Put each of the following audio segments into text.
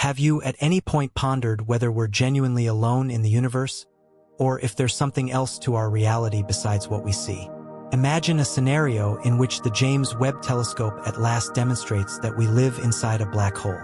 Have you at any point pondered whether we're genuinely alone in the universe, or if there's something else to our reality besides what we see? Imagine a scenario in which the James Webb Telescope at last demonstrates that we live inside a black hole.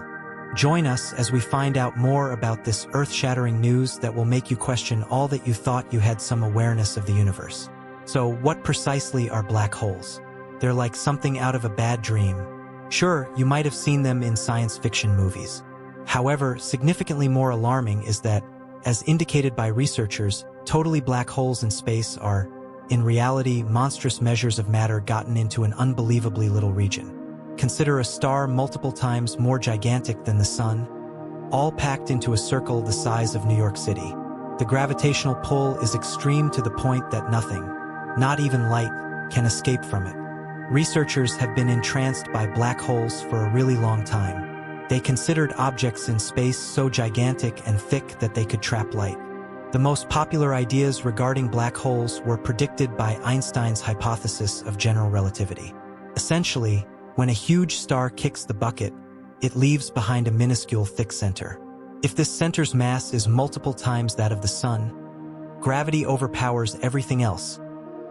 Join us as we find out more about this earth-shattering news that will make you question all that you thought you had some awareness of the universe. So, what precisely are black holes? They're like something out of a bad dream. Sure, you might have seen them in science fiction movies. However, significantly more alarming is that, as indicated by researchers, totally black holes in space are, in reality, monstrous measures of matter gotten into an unbelievably little region. Consider a star multiple times more gigantic than the Sun, all packed into a circle the size of New York City. The gravitational pull is extreme to the point that nothing, not even light, can escape from it. Researchers have been entranced by black holes for a really long time. They considered objects in space so gigantic and thick that they could trap light. The most popular ideas regarding black holes were predicted by Einstein's hypothesis of general relativity. Essentially, when a huge star kicks the bucket, it leaves behind a minuscule thick center. If this center's mass is multiple times that of the Sun, gravity overpowers everything else,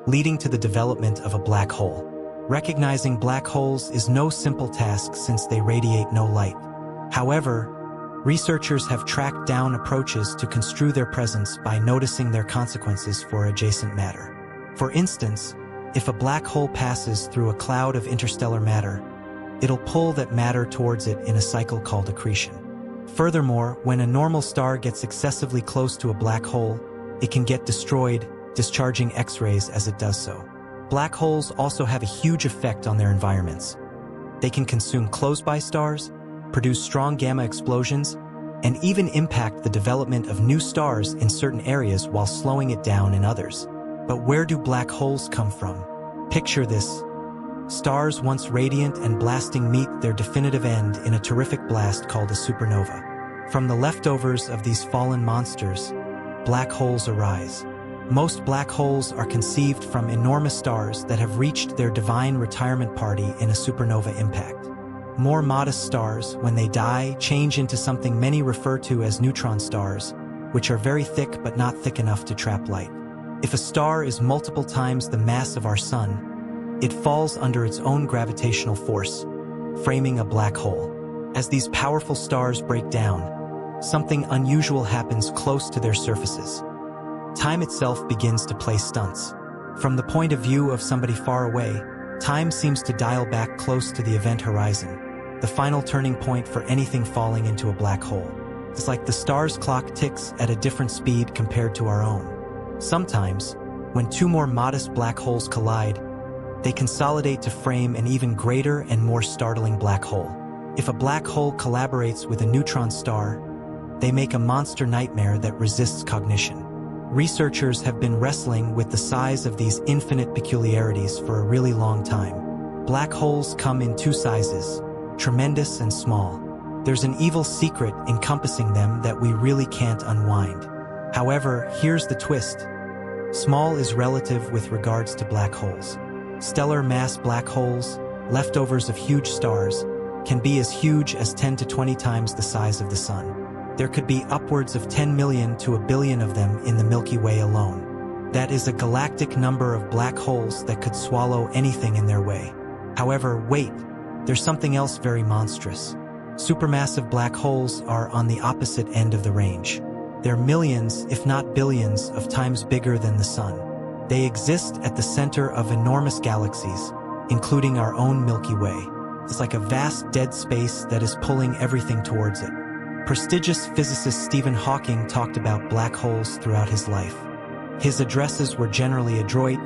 leading to the development of a black hole. Recognizing black holes is no simple task since they radiate no light. However, researchers have tracked down approaches to construe their presence by noticing their consequences for adjacent matter. For instance, if a black hole passes through a cloud of interstellar matter, it'll pull that matter towards it in a cycle called accretion. Furthermore, when a normal star gets excessively close to a black hole, it can get destroyed, discharging X-rays as it does so. Black holes also have a huge effect on their environments. They can consume close-by stars, produce strong gamma explosions, and even impact the development of new stars in certain areas while slowing it down in others. But where do black holes come from? Picture this. Stars once radiant and blasting meet their definitive end in a terrific blast called a supernova. From the leftovers of these fallen monsters, black holes arise. Most black holes are conceived from enormous stars that have reached their divine retirement party in a supernova impact. More modest stars, when they die, change into something many refer to as neutron stars, which are very thick but not thick enough to trap light. If a star is multiple times the mass of our Sun, it falls under its own gravitational force, framing a black hole. As these powerful stars break down, something unusual happens close to their surfaces. Time itself begins to play stunts. From the point of view of somebody far away, time seems to dial back close to the event horizon, the final turning point for anything falling into a black hole. It's like the star's clock ticks at a different speed compared to our own. Sometimes, when two more modest black holes collide, they consolidate to frame an even greater and more startling black hole. If a black hole collaborates with a neutron star, they make a monster nightmare that resists cognition. Researchers have been wrestling with the size of these infinite peculiarities for a really long time. Black holes come in two sizes, tremendous and small. There's an evil secret encompassing them that we really can't unwind. However, here's the twist. Small is relative with regards to black holes. Stellar mass black holes, leftovers of huge stars, can be as huge as 10 to 20 times the size of the Sun. There could be upwards of 10 million to a billion of them in the Milky Way alone. That is a galactic number of black holes that could swallow anything in their way. However, wait, there's something else very monstrous. Supermassive black holes are on the opposite end of the range. They're millions, if not billions, of times bigger than the Sun. They exist at the center of enormous galaxies, including our own Milky Way. It's like a vast dead space that is pulling everything towards it. Prestigious physicist Stephen Hawking talked about black holes throughout his life. His addresses were generally adroit,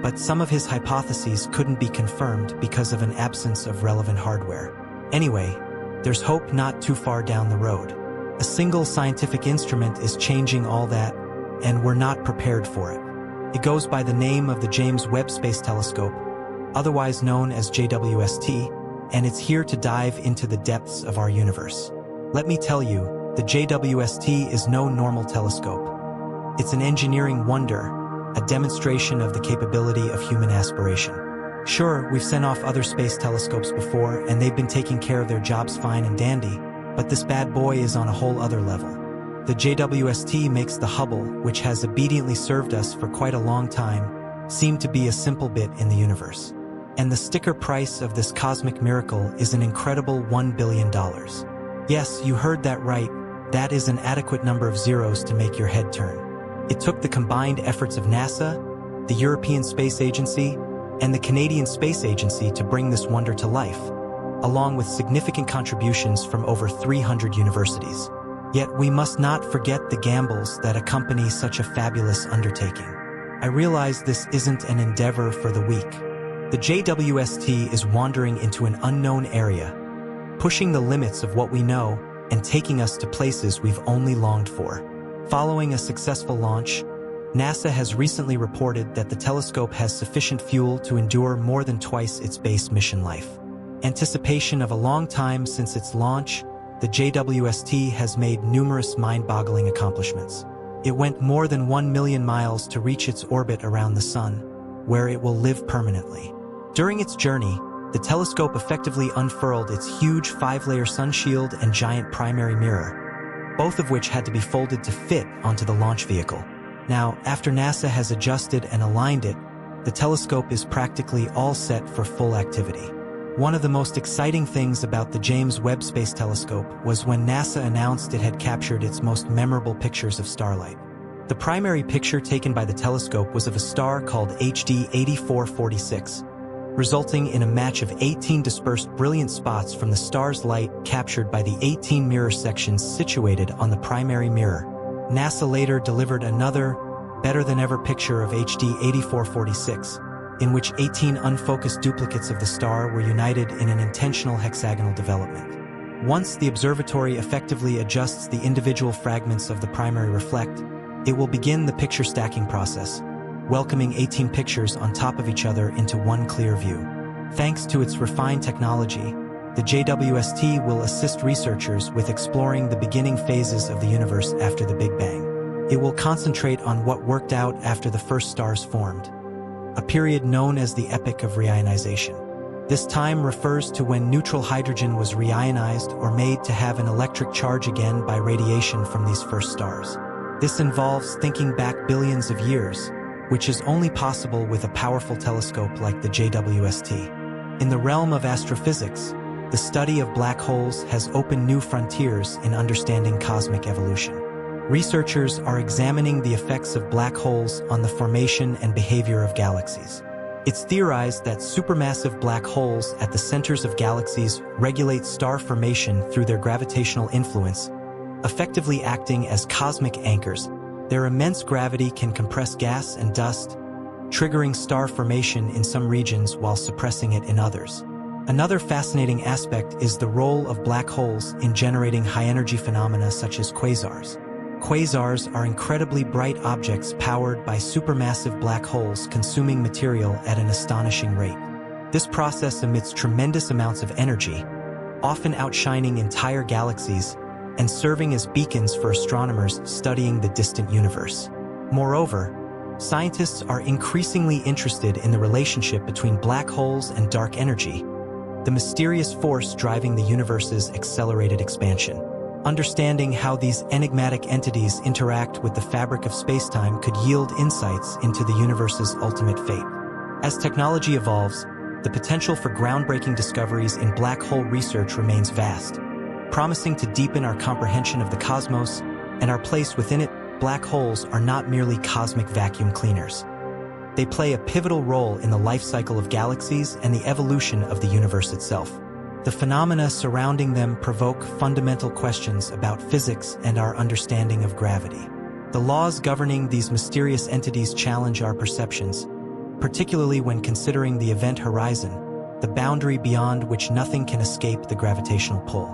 but some of his hypotheses couldn't be confirmed because of an absence of relevant hardware. Anyway, there's hope not too far down the road. A single scientific instrument is changing all that, and we're not prepared for it. It goes by the name of the James Webb Space Telescope, otherwise known as JWST, and it's here to dive into the depths of our universe. Let me tell you, the JWST is no normal telescope. It's an engineering wonder, a demonstration of the capability of human aspiration. Sure, we've sent off other space telescopes before, and they've been taking care of their jobs fine and dandy, But this bad boy is on a whole other level. The JWST makes the Hubble, which has obediently served us for quite a long time, seem to be a simple bit in the universe. And the sticker price of this cosmic miracle is an incredible $1 billion. Yes, you heard that right. That is an adequate number of zeros to make your head turn. It took the combined efforts of NASA, the European Space Agency, and the Canadian Space Agency to bring this wonder to life, along with significant contributions from over 300 universities. Yet we must not forget the gambles that accompany such a fabulous undertaking. I realize this isn't an endeavor for the weak. The JWST is wandering into an unknown area, pushing the limits of what we know and taking us to places we've only longed for. Following a successful launch, NASA has recently reported that the telescope has sufficient fuel to endure more than twice its base mission life. Anticipation of a long time since its launch, the JWST has made numerous mind-boggling accomplishments. It went more than 1 million miles to reach its orbit around the Sun, where it will live permanently. During its journey, the telescope effectively unfurled its huge 5-layer sun shield and giant primary mirror, both of which had to be folded to fit onto the launch vehicle. Now, after NASA has adjusted and aligned it, the telescope is practically all set for full activity. One of the most exciting things about the James Webb Space Telescope was when NASA announced it had captured its most memorable pictures of starlight. The primary picture taken by the telescope was of a star called HD 8446, resulting in a match of 18 dispersed brilliant spots from the star's light captured by the 18 mirror sections situated on the primary mirror. NASA later delivered another, better-than-ever picture of HD 8446, in which 18 unfocused duplicates of the star were united in an intentional hexagonal development. Once the observatory effectively adjusts the individual fragments of the primary reflect, it will begin the picture stacking process, welcoming 18 pictures on top of each other into one clear view. Thanks to its refined technology, the JWST will assist researchers with exploring the beginning phases of the universe after the Big Bang. It will concentrate on what worked out after the first stars formed, a period known as the epoch of reionization. This time refers to when neutral hydrogen was reionized or made to have an electric charge again by radiation from these first stars. This involves thinking back billions of years, which is only possible with a powerful telescope like the JWST. In the realm of astrophysics, the study of black holes has opened new frontiers in understanding cosmic evolution. Researchers are examining the effects of black holes on the formation and behavior of galaxies. It's theorized that supermassive black holes at the centers of galaxies regulate star formation through their gravitational influence, effectively acting as cosmic anchors. Their immense gravity can compress gas and dust, triggering star formation in some regions while suppressing it in others. Another fascinating aspect is the role of black holes in generating high-energy phenomena such as quasars. Quasars are incredibly bright objects powered by supermassive black holes consuming material at an astonishing rate. This process emits tremendous amounts of energy, often outshining entire galaxies and serving as beacons for astronomers studying the distant universe. Moreover, scientists are increasingly interested in the relationship between black holes and dark energy, the mysterious force driving the universe's accelerated expansion. Understanding how these enigmatic entities interact with the fabric of spacetime could yield insights into the universe's ultimate fate. As technology evolves, the potential for groundbreaking discoveries in black hole research remains vast, promising to deepen our comprehension of the cosmos and our place within it. Black holes are not merely cosmic vacuum cleaners. They play a pivotal role in the life cycle of galaxies and the evolution of the universe itself. The phenomena surrounding them provoke fundamental questions about physics and our understanding of gravity. The laws governing these mysterious entities challenge our perceptions, particularly when considering the event horizon, the boundary beyond which nothing can escape the gravitational pull.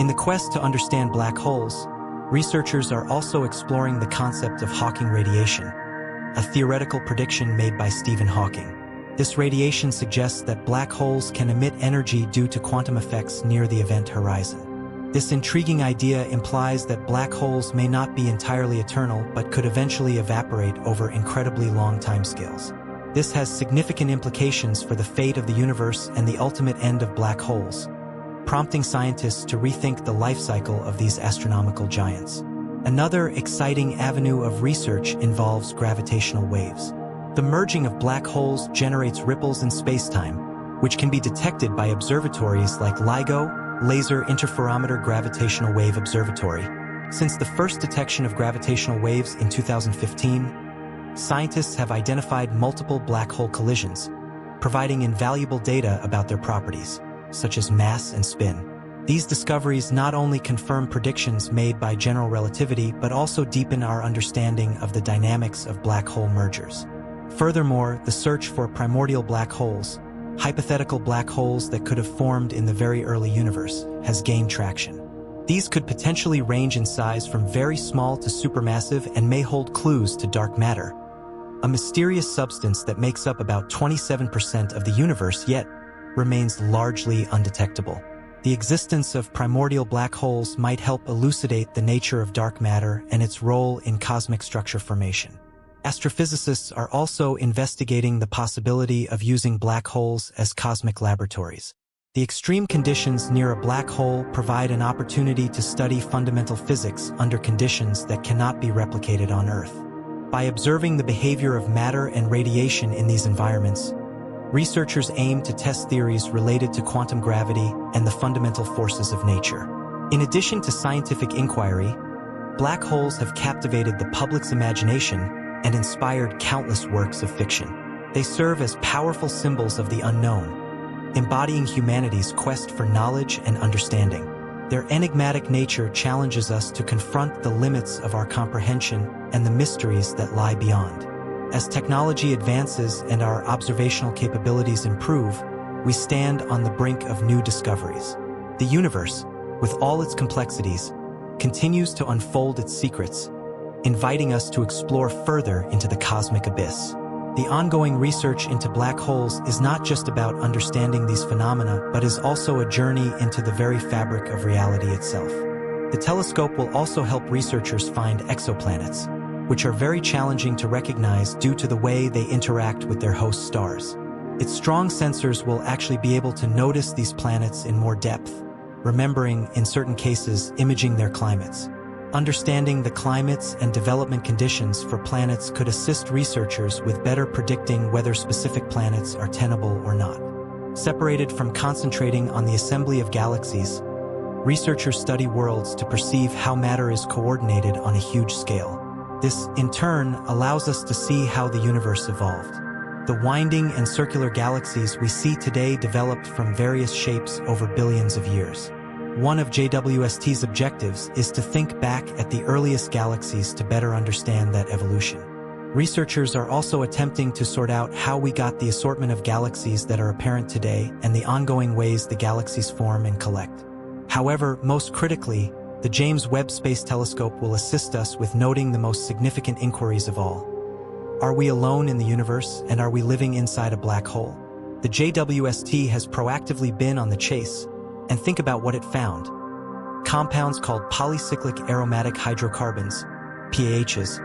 In the quest to understand black holes, researchers are also exploring the concept of Hawking radiation, a theoretical prediction made by Stephen Hawking. This radiation suggests that black holes can emit energy due to quantum effects near the event horizon. This intriguing idea implies that black holes may not be entirely eternal but could eventually evaporate over incredibly long timescales. This has significant implications for the fate of the universe and the ultimate end of black holes, prompting scientists to rethink the life cycle of these astronomical giants. Another exciting avenue of research involves gravitational waves. The merging of black holes generates ripples in spacetime, which can be detected by observatories like LIGO, Laser Interferometer Gravitational Wave Observatory. Since the first detection of gravitational waves in 2015, scientists have identified multiple black hole collisions, providing invaluable data about their properties, such as mass and spin. These discoveries not only confirm predictions made by general relativity, but also deepen our understanding of the dynamics of black hole mergers. Furthermore, the search for primordial black holes, hypothetical black holes that could have formed in the very early universe, has gained traction. These could potentially range in size from very small to supermassive and may hold clues to dark matter, a mysterious substance that makes up about 27% of the universe yet remains largely undetectable. The existence of primordial black holes might help elucidate the nature of dark matter and its role in cosmic structure formation. Astrophysicists are also investigating the possibility of using black holes as cosmic laboratories. The extreme conditions near a black hole provide an opportunity to study fundamental physics under conditions that cannot be replicated on Earth. By observing the behavior of matter and radiation in these environments, researchers aim to test theories related to quantum gravity and the fundamental forces of nature. In addition to scientific inquiry, black holes have captivated the public's imagination and inspired countless works of fiction. They serve as powerful symbols of the unknown, embodying humanity's quest for knowledge and understanding. Their enigmatic nature challenges us to confront the limits of our comprehension and the mysteries that lie beyond. As technology advances and our observational capabilities improve, we stand on the brink of new discoveries. The universe, with all its complexities, continues to unfold its secrets, inviting us to explore further into the cosmic abyss. The ongoing research into black holes is not just about understanding these phenomena, but is also a journey into the very fabric of reality itself. The telescope will also help researchers find exoplanets, which are very challenging to recognize due to the way they interact with their host stars. Its strong sensors will actually be able to notice these planets in more depth, remembering, in certain cases, imaging their climates. Understanding the climates and development conditions for planets could assist researchers with better predicting whether specific planets are tenable or not. Separated from concentrating on the assembly of galaxies, researchers study worlds to perceive how matter is coordinated on a huge scale. This, in turn, allows us to see how the universe evolved. The winding and circular galaxies we see today developed from various shapes over billions of years. One of JWST's objectives is to think back at the earliest galaxies to better understand that evolution. Researchers are also attempting to sort out how we got the assortment of galaxies that are apparent today and the ongoing ways the galaxies form and collect. However, most critically, the James Webb Space Telescope will assist us with noting the most significant inquiries of all. Are we alone in the universe, and are we living inside a black hole? The JWST has proactively been on the chase, and think about what it found. Compounds called polycyclic aromatic hydrocarbons, PAHs,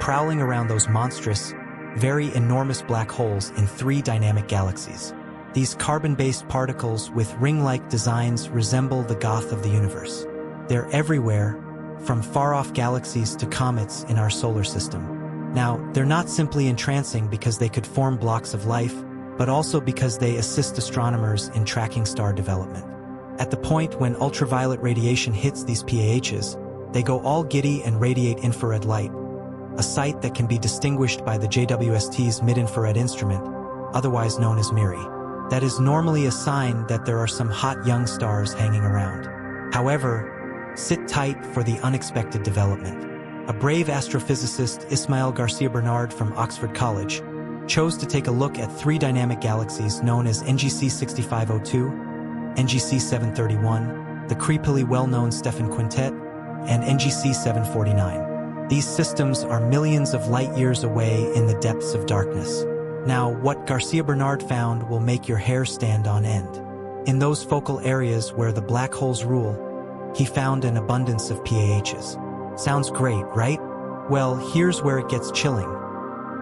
prowling around those monstrous, very enormous black holes in 3 dynamic galaxies. These carbon-based particles with ring-like designs resemble the Goth of the universe. They're everywhere, from far-off galaxies to comets in our solar system. Now, they're not simply entrancing because they could form blocks of life, but also because they assist astronomers in tracking star development. At the point when ultraviolet radiation hits these PAHs, they go all giddy and radiate infrared light, a sight that can be distinguished by the JWST's mid-infrared instrument, otherwise known as MIRI. That is normally a sign that there are some hot young stars hanging around. However, sit tight for the unexpected development. A brave astrophysicist, Ismael Garcia Bernard from Oxford College, chose to take a look at 3 dynamic galaxies known as NGC 6502, NGC 731, the creepily well-known Stephan Quintet, and NGC 749. These systems are millions of light-years away in the depths of darkness. Now, what Garcia Bernard found will make your hair stand on end. In those focal areas where the black holes rule, he found an abundance of PAHs. Sounds great, right? Well, here's where it gets chilling.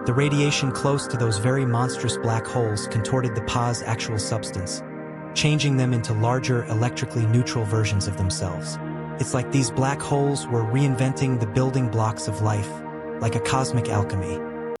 The radiation close to those very monstrous black holes contorted the PAH's actual substance, changing them into larger, electrically neutral versions of themselves. It's like these black holes were reinventing the building blocks of life, like a cosmic alchemy.